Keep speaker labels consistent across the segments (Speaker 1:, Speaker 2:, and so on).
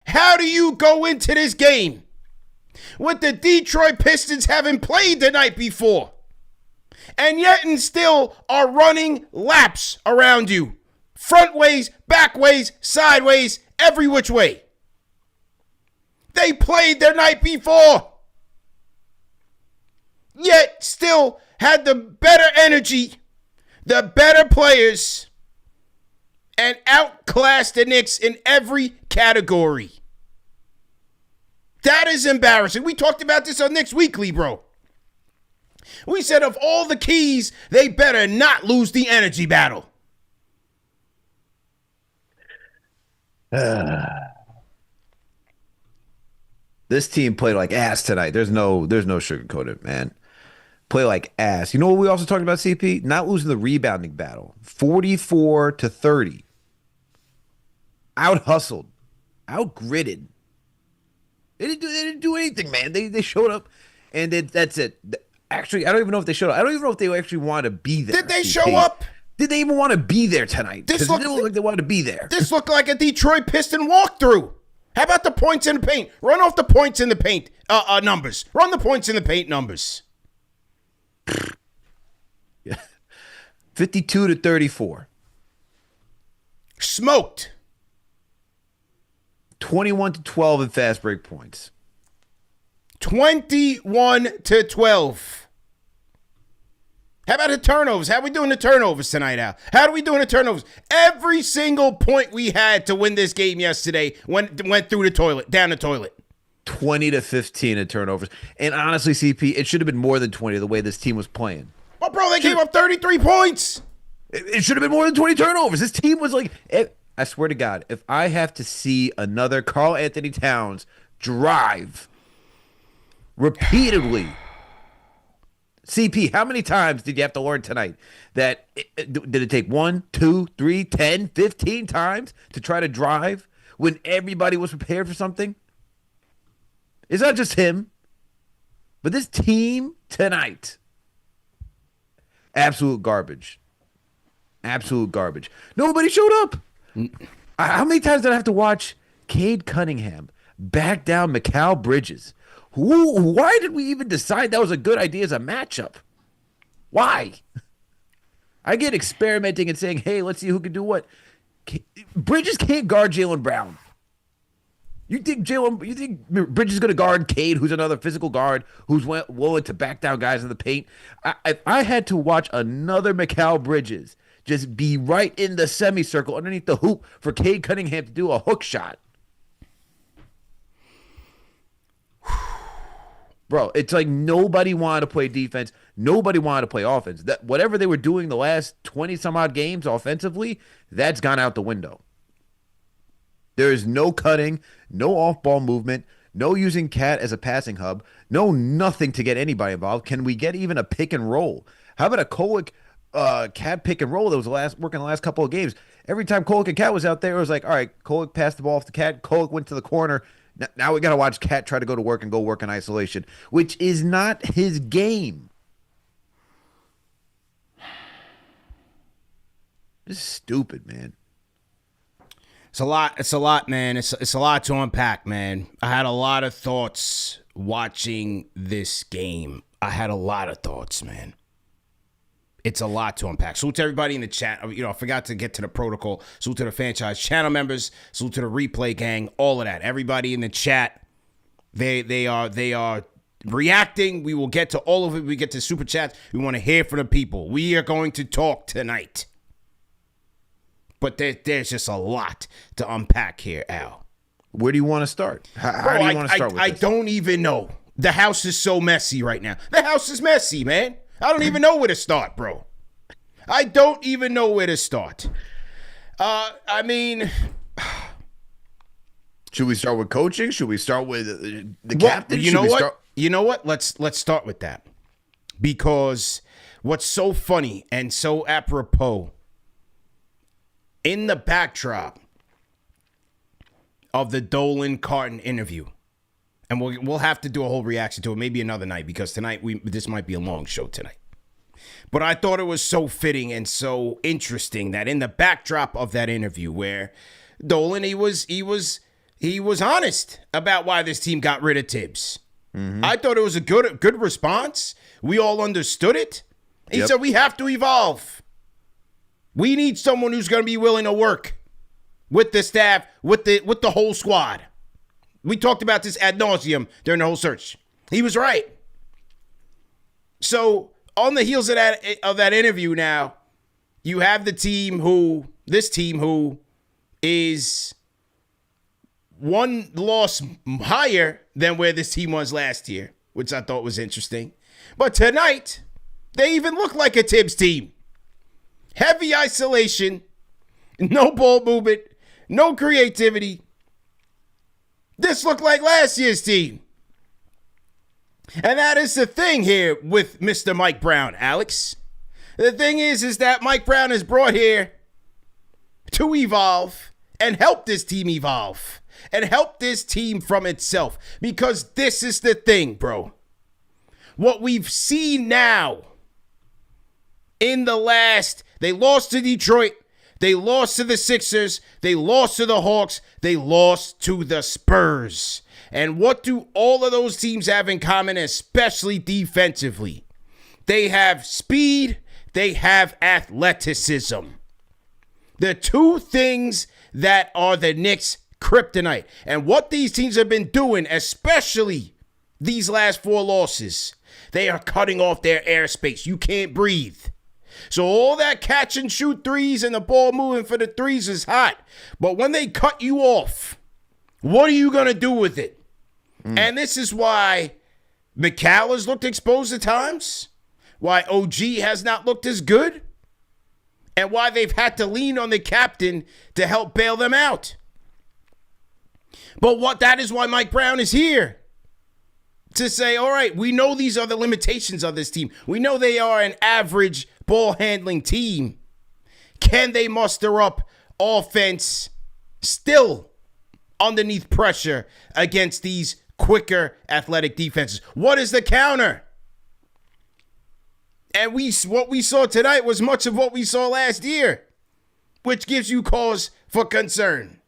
Speaker 1: How do you go into this game with the Detroit Pistons having played the night before and yet and still are running laps around you? Front ways, back ways, sideways, every which way. They played their night before, yet still had the better energy, the better players, and outclassed the Knicks in every category. That is embarrassing. We talked about this on Knicks Weekly, bro. We said of all the keys, they better not lose the energy battle.
Speaker 2: This team played like ass tonight. There's no sugarcoat it, man. Play like ass. You know what we also talked about, CP? Not losing the rebounding battle. 44-30. Out hustled. Out gritted. They didn't do anything, man. They showed up and that's it. Actually, I don't even know if they showed up. I don't even know if they actually wanted to be there.
Speaker 1: Did they show up?
Speaker 2: Did they even want to be there tonight? Because it didn't look like they wanted to be there.
Speaker 1: This looked like a Detroit Piston walkthrough. How about the points in the paint? Run off the points in the paint numbers. Run the points in the paint numbers.
Speaker 2: Yeah. 52-34.
Speaker 1: Smoked.
Speaker 2: 21-12 in fast break points.
Speaker 1: 21-12. How about the turnovers? How are we doing the turnovers tonight, Al? How are we doing the turnovers? Every single point we had to win this game yesterday went through the toilet, down the toilet.
Speaker 2: 20-15 in turnovers. And honestly, CP, it should have been more than 20 the way this team was playing.
Speaker 1: Well, bro, they gave up 33 points.
Speaker 2: It should have been more than 20 turnovers. This team was like, I swear to God, if I have to see another Karl Anthony Towns drive repeatedly, CP, how many times did you have to learn tonight that did it take 1, 2, 3, 10, 15 times to try to drive when everybody was prepared for something? It's not just him, but this team tonight, absolute garbage. Absolute garbage. Nobody showed up. How many times did I have to watch Cade Cunningham back down Mikal Bridges? Why did we even decide that was a good idea as a matchup? Why? I get experimenting and saying, hey, let's see who can do what. Bridges can't guard Jaylen Brown. You think Bridges is going to guard Cade, who's another physical guard, who's willing to back down guys in the paint? I had to watch another Mikal Bridges just be right in the semicircle underneath the hoop for Cade Cunningham to do a hook shot. Bro, it's like nobody wanted to play defense. Nobody wanted to play offense. That whatever they were doing the last 20-some-odd games offensively, that's gone out the window. There is no cutting, no off-ball movement, no using Cat as a passing hub, no nothing to get anybody involved. Can we get even a pick and roll? How about a Kolek Cat pick and roll that was working the last couple of games? Every time Kolek and Cat was out there, it was like, all right, Kolek passed the ball off to Cat. Kolek went to the corner. Now we got to watch Cat try to go to work and go work in isolation, which is not his game. This is stupid, man.
Speaker 1: It's a lot. It's a lot, man. It's a lot to unpack, man. I had a lot of thoughts watching this game. I had a lot of thoughts, man. It's a lot to unpack. Salute to everybody in the chat. I forgot to get to the protocol. Salute to the franchise channel members. Salute to the replay gang. All of that. Everybody in the chat. They are reacting. We will get to all of it. We get to super chats. We want to hear from the people. We are going to talk tonight. But there's just a lot to unpack here, Al.
Speaker 2: Where do you want to start? How do you want to start with this?
Speaker 1: I don't even know. The house is so messy right now. The house is messy, man. I don't even know where to start, bro. I don't even know where to start. I mean,
Speaker 2: should we start with coaching? Should we start with the captain?
Speaker 1: You know what? You know what? Let's start with that. Because what's so funny and so apropos in the backdrop of the Dolan Carton interview, and we'll have to do a whole reaction to it, maybe another night, because tonight this might be a long show tonight. But I thought it was so fitting and so interesting that in the backdrop of that interview, where Dolan he was he was honest about why this team got rid of Tibbs. I thought it was a good response. We all understood it. He said we have to evolve. We need someone who's going to be willing to work with the staff, with the whole squad. We talked about this ad nauseum during the whole search. He was right. So on the heels of that interview now, you have this team who is one loss higher than where this team was last year, which I thought was interesting. But tonight, they even look like a Tibbs team. Heavy isolation, no ball movement, no creativity. This looked like last year's team. And that is the thing here with Mr. Mike Brown, Alex. The thing is that Mike Brown is brought here to evolve and help this team evolve and help this team from itself. Because this is the thing, bro. What we've seen now in the last, they lost to Detroit, they lost to the Sixers, they lost to the Hawks, they lost to the Spurs. And what do all of those teams have in common, especially defensively? They have speed, they have athleticism. The two things that are the Knicks' kryptonite. And what these teams have been doing, especially these last 4 losses, they are cutting off their airspace. You can't breathe. So all that catch and shoot threes and the ball moving for the threes is hot. But when they cut you off, what are you going to do with it? And this is why McCall has looked exposed at times, why OG has not looked as good, and why they've had to lean on the captain to help bail them out. But that is why Mike Brown is here. To say, all right, we know these are the limitations of this team. We know they are an average ball handling team. Can they muster up offense still underneath pressure against these quicker athletic defenses? What is the counter? And what we saw tonight was much of what we saw last year, which gives you cause for concern.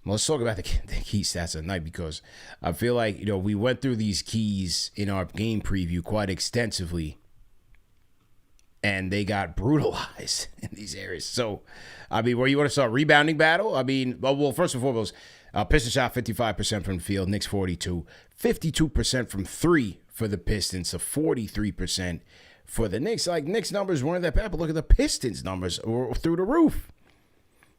Speaker 1: Well, let's talk about the key stats of the night, because I feel like, we went through these keys in our game preview quite extensively, and they got brutalized in these areas. So, where you want to start? Rebounding battle? Well, first and foremost, Pistons shot 55% from the field, Knicks 42%, 52% from 3 for the Pistons, so 43% for the Knicks. Like, Knicks numbers weren't that bad, but look at the Pistons numbers, were through the roof.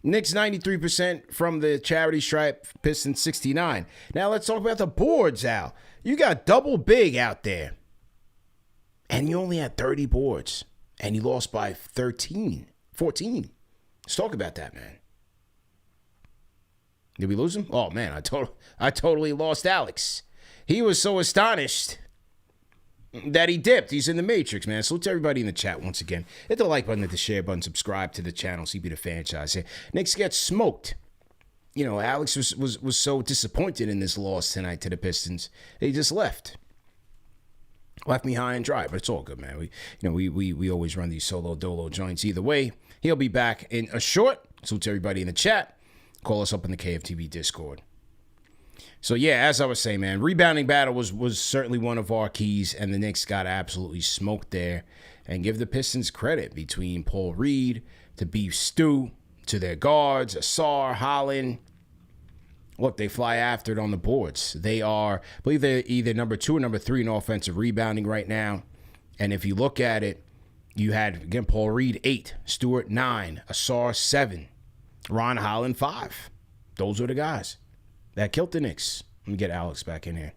Speaker 1: Knicks 93% from the charity stripe, Pistons 69%. Now let's talk about the boards, Al. You got double big out there, and you only had 30 boards, and you lost by 14. Let's talk about that, man. Did we lose him? Oh, man, I totally lost Alex. He was so astonished that he dipped. He's in the Matrix, man. Salute to everybody in the chat once again. Hit the like button, hit the share button, subscribe to the channel, CB the franchise here. Knicks get smoked. Alex was so disappointed in this loss tonight to the Pistons. He just left me high and dry, but it's all good, man. We always run these solo dolo joints. Either way, he'll be back in a short. Salute to everybody in the chat. Call us up in the KFTV Discord. So, yeah, as I was saying, man, rebounding battle was certainly one of our keys, and the Knicks got absolutely smoked there. And give the Pistons credit, between Paul Reed to Beef Stew to their guards, Asar, Holland. Look, they fly after it on the boards. They are, I believe they're either number 2 or number 3 in offensive rebounding right now. And if you look at it, you had, again, Paul Reed 8, Stewart 9, Asar 7, Ron Holland 5. Those were the guys that killed the Knicks. Let me get Alex back in here.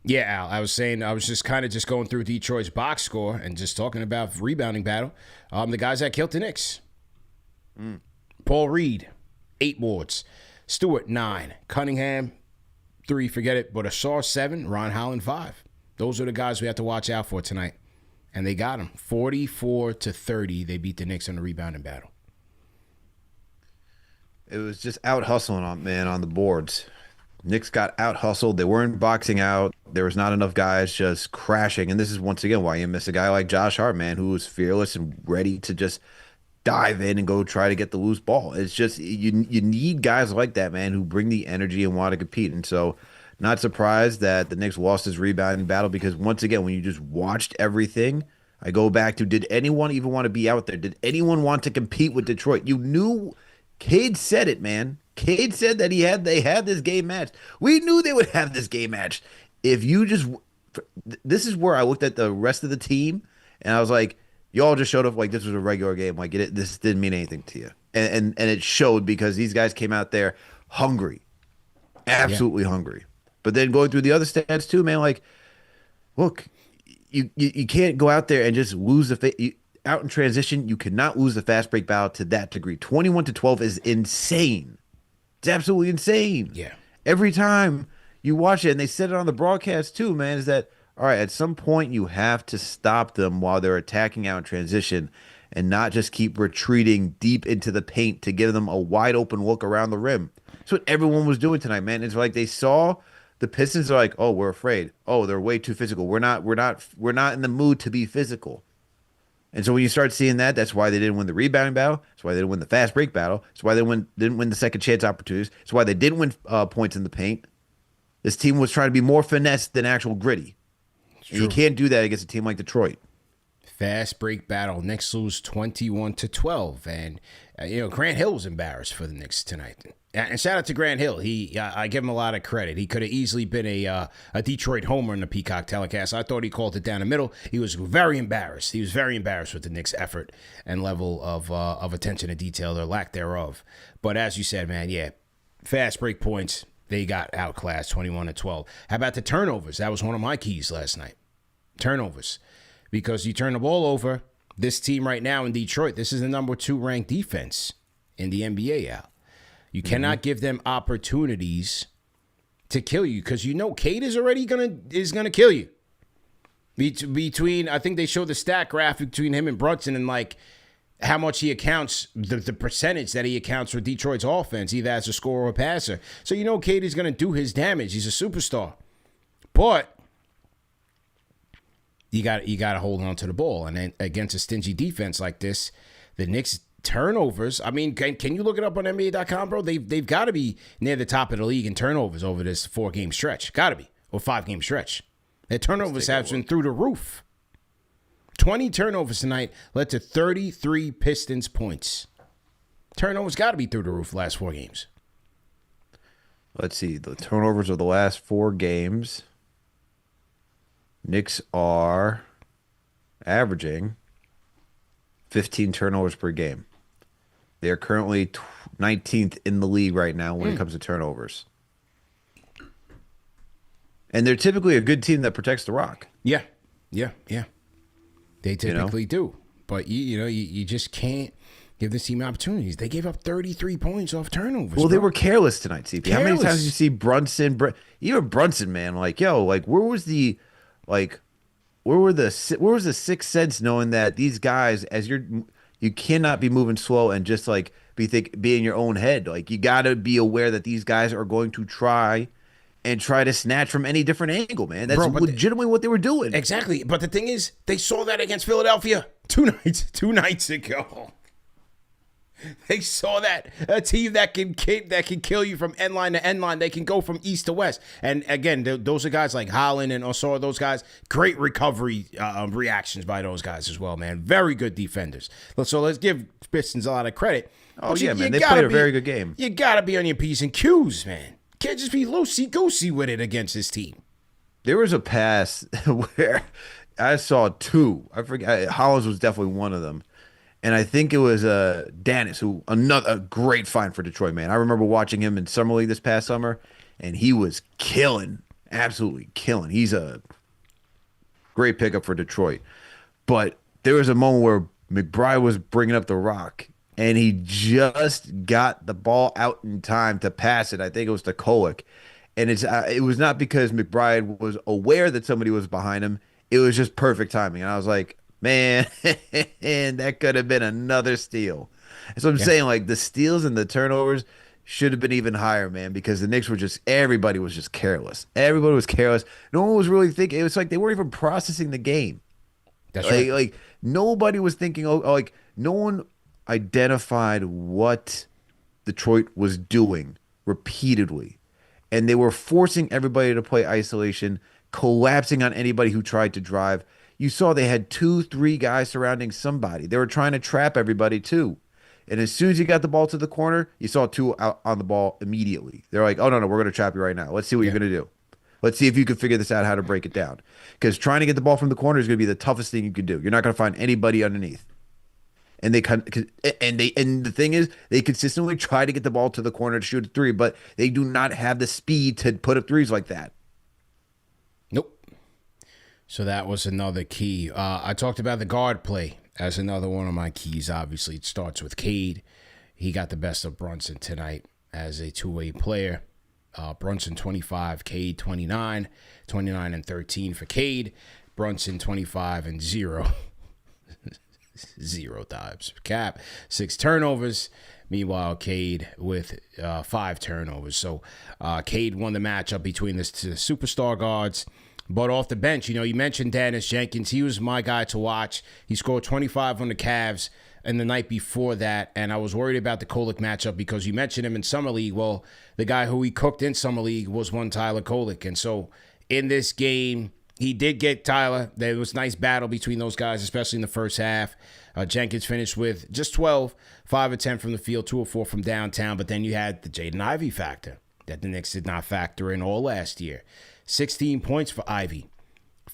Speaker 1: Yeah, Al, I was saying, I was just kind of just going through Detroit's box score and just talking about rebounding battle. The guys that killed the Knicks. Paul Reed, 8 boards. Stewart, 9. Cunningham, 3, forget it. But Asar, 7. Ron Holland, 5. Those are the guys we have to watch out for tonight. And they got them. 44-30, they beat the Knicks in the rebounding battle.
Speaker 2: It was just out hustling on the boards. Knicks got out hustled. They weren't boxing out. There was not enough guys just crashing. And this is once again why you miss a guy like Josh Hart, man, who was fearless and ready to just dive in and go try to get the loose ball. It's just you need guys like that, man, who bring the energy and want to compete. And so, not surprised that the Knicks lost this rebounding battle because once again, when you just watched everything, I go back to, did anyone even want to be out there? Did anyone want to compete with Detroit? You knew, Cade said it, man. Cade said that they had this game matched. We knew they would have this game matched. If you just, this is where I looked at the rest of the team and I was like, y'all just showed up like this was a regular game. Like this didn't mean anything to you, and it showed because these guys came out there hungry, absolutely hungry. But then going through the other stats too, man. Like, look, you can't go out there and just lose out in transition. You cannot lose the fast break battle to that degree. 21-12 is insane. It's absolutely insane.
Speaker 1: Yeah.
Speaker 2: Every time you watch it, and they said it on the broadcast too, man, is that, all right, at some point you have to stop them while they're attacking out in transition and not just keep retreating deep into the paint to give them a wide open look around the rim. That's what everyone was doing tonight, man. It's like they saw the Pistons are like, oh, we're afraid. Oh, they're way too physical. We're not in the mood to be physical. And so when you start seeing that, that's why they didn't win the rebounding battle. That's why they didn't win the fast break battle. That's why they didn't win the second chance opportunities. That's why they didn't win points in the paint. This team was trying to be more finesse than actual gritty. And you can't do that against a team like Detroit.
Speaker 1: Fast break battle. Knicks lose 21-12, and Grant Hill was embarrassed for the Knicks tonight. And shout out to Grant Hill. I give him a lot of credit. He could have easily been a Detroit homer in the Peacock telecast. I thought he called it down the middle. He was very embarrassed. He was very embarrassed with the Knicks' effort and level of attention to detail or lack thereof. But as you said, man, yeah, fast break points. They got outclassed 21-12. How about the turnovers? That was one of my keys last night. Turnovers. Because you turn the ball over, this team right now in Detroit, this is the number 2 ranked defense in the NBA, Al. You cannot give them opportunities to kill you because Cade is already gonna kill you. Between, I think they showed the stat graphic between him and Brunson and like how much he accounts, the percentage that he accounts for Detroit's offense, either as a scorer or a passer. So Cade is going to do his damage. He's a superstar. But you got to hold on to the ball. And then against a stingy defense like this, the Knicks turnovers, I mean, can you look it up on NBA.com, bro? They've got to be near the top of the league in turnovers over this 4-game stretch. Got to be. Or 5-game stretch. Their turnovers have been through the roof. 20 turnovers tonight led to 33 Pistons points. Turnovers got to be through the roof last 4 games.
Speaker 2: Let's see. The turnovers of the last 4 games. Knicks are averaging 15 turnovers per game. They are currently 19th in the league right now when it comes to turnovers. And they're typically a good team that protects the rock.
Speaker 1: Yeah. They typically do. But, you just can't give this team opportunities. They gave up 33 points off turnovers.
Speaker 2: Well, they were careless tonight, CP. How many times did you see Brunson? Even Brunson, man, where was the sixth sense knowing that these guys, as you cannot be moving slow and just be in your own head. Like, you got to be aware that these guys are going to try to snatch from any different angle, man. That's legitimately what they were doing.
Speaker 1: Exactly. But the thing is, they saw that against Philadelphia two nights ago. They saw that a team that can kill you from end line to end line. They can go from east to west. And again, those are guys like Holland and Osoro. Those guys, great recovery reactions by those guys as well, man. Very good defenders. So let's give Pistons a lot of credit.
Speaker 2: Oh yeah, man. They played a very good game.
Speaker 1: You gotta be on your P's and Q's, man. Can't just be loosey-goosey with it against this team.
Speaker 2: There was a pass where I saw 2. I forget. Hollins was definitely one of them. And I think it was Dennis, a great find for Detroit, man. I remember watching him in Summer League this past summer, and he was killing, absolutely killing. He's a great pickup for Detroit. But there was a moment where McBride was bringing up the rock, and he just got the ball out in time to pass it. I think it was to Kolek. And it was not because McBride was aware that somebody was behind him. It was just perfect timing. And I was like, man, that could have been another steal. So I'm saying, the steals and the turnovers should have been even higher, man, because the Knicks were everybody was just careless. Everybody was careless. No one was really thinking. It was like they weren't even processing the game.
Speaker 1: That's right.
Speaker 2: Nobody was thinking, no one identified what Detroit was doing repeatedly. And they were forcing everybody to play isolation, collapsing on anybody who tried to drive. You saw they had 2, 3 guys surrounding somebody. They were trying to trap everybody too. And as soon as you got the ball to the corner, you saw 2 out on the ball immediately. They're like, oh, no, we're going to trap you right now. Let's see what you're going to do. Let's see if you can figure this out, how to break it down. Because trying to get the ball from the corner is going to be the toughest thing you could do. You're not going to find anybody underneath. And the thing is, they consistently try to get the ball to the corner to shoot a 3, but they do not have the speed to put up 3s like that.
Speaker 1: Nope. So that was another key. I talked about the guard play as another one of my keys. Obviously, it starts with Cade. He got the best of Brunson tonight as a two-way player. Brunson 25, Cade 29, 29 and 13 for Cade. Brunson 25 and 0. 0 dives for Cap. 6 turnovers. Meanwhile, Cade with 5 turnovers. So Cade won the matchup between the superstar guards. But off the bench, you mentioned Dennis Jenkins. He was my guy to watch. He scored 25 on the Cavs and the night before that. And I was worried about the Kolek matchup because you mentioned him in Summer League. Well, the guy who he cooked in Summer League was one Tyler Kolek. And so in this game, he did get Tyler. There was a nice battle between those guys, especially in the first half. Jenkins finished with just 12, 5 of 10 from the field, 2 of 4 from downtown. But then you had the Jaden Ivey factor that the Knicks did not factor in all last year. 16 points for Ivey,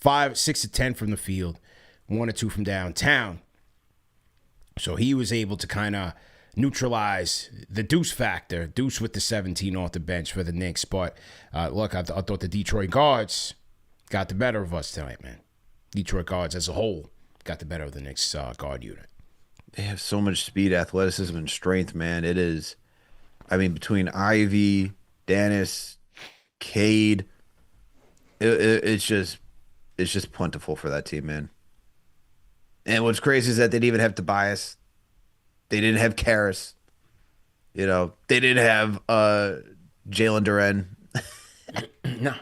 Speaker 1: 6 of 10 from the field, 1 or 2 from downtown. So he was able to kind of neutralize the Deuce factor. Deuce with the 17 off the bench for the Knicks. But look, I thought the Detroit guards got the better of us tonight, man. Detroit guards as a whole got the better of the Knicks guard unit.
Speaker 2: They have so much speed, athleticism, and strength, man. It is, between Ivy, Dennis, Cade, it's just plentiful for that team, man. And what's crazy is that they didn't even have Tobias. They didn't have Careless. They didn't have Jalen Duren.
Speaker 1: No.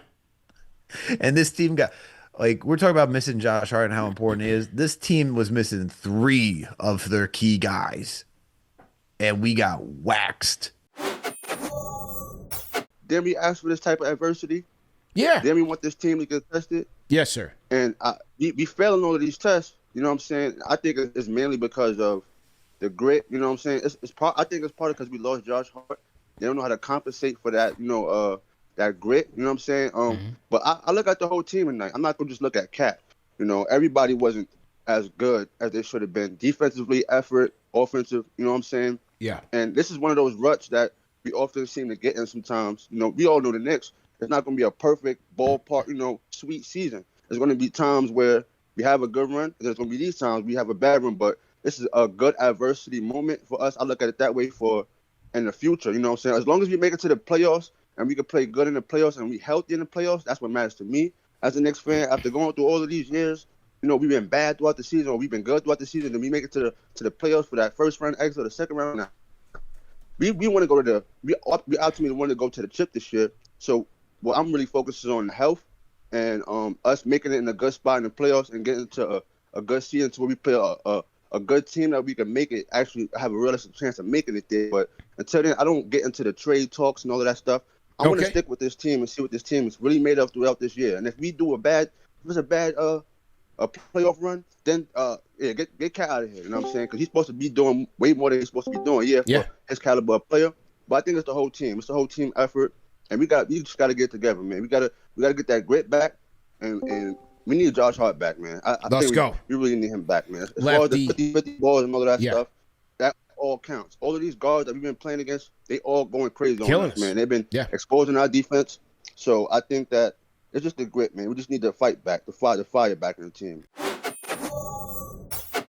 Speaker 2: And this team got, we're talking about missing Josh Hart and how important he is. This team was missing 3 of their key guys. And we got waxed.
Speaker 3: Didn't we ask for this type of adversity?
Speaker 1: Yeah.
Speaker 3: Didn't we want this team to get tested?
Speaker 1: Yes, sir.
Speaker 3: And we failing all of these tests. You know what I'm saying? I think it's mainly because of the grit. You know what I'm saying? I think it's partly because we lost Josh Hart. They don't know how to compensate for that. That grit. You know what I'm saying? But I look at the whole team tonight. I'm not gonna just look at Cat. Everybody wasn't as good as they should have been. Defensively, effort, offensive. You know what I'm saying?
Speaker 1: Yeah.
Speaker 3: And this is one of those ruts that we often seem to get in sometimes. We all know the Knicks. It's not going to be a perfect ballpark, sweet season. There's going to be times where we have a good run. There's going to be these times we have a bad run. But this is a good adversity moment for us. I look at it that way in the future. You know what I'm saying? As long as we make it to the playoffs and we can play good in the playoffs and we healthy in the playoffs, that's what matters to me as a Knicks fan. After going through all of these years, we've been bad throughout the season or we've been good throughout the season, and we make it to the playoffs for that first round exit or the second round. Now, we want to go to we ultimately want to go to the chip this year. So what I'm really focusing on health and us making it in a good spot in the playoffs and getting to a good season to where we play a good team that we can make it, actually have a realistic chance of making it there. But until then, I don't get into the trade talks and all of that stuff. I want to stick with this team and see what this team is really made of throughout this year. And if we do if it's a bad playoff run, then get Cat out of here. You know what I'm saying? Because he's supposed to be doing way more than he's supposed to be doing. For his caliber of player. But I think it's the whole team. It's the whole team effort. And we just gotta get it together, man. We gotta get that grit back, and we need Josh Hart back, man. I think we really need him back, man. As far as the 50 balls and all of that stuff, that all counts. All of these guards that we've been playing against, they all going crazy on us, man. They've been exposing our defense. So I think that it's just the grit, man. We just need to fight back, the fire back in the team.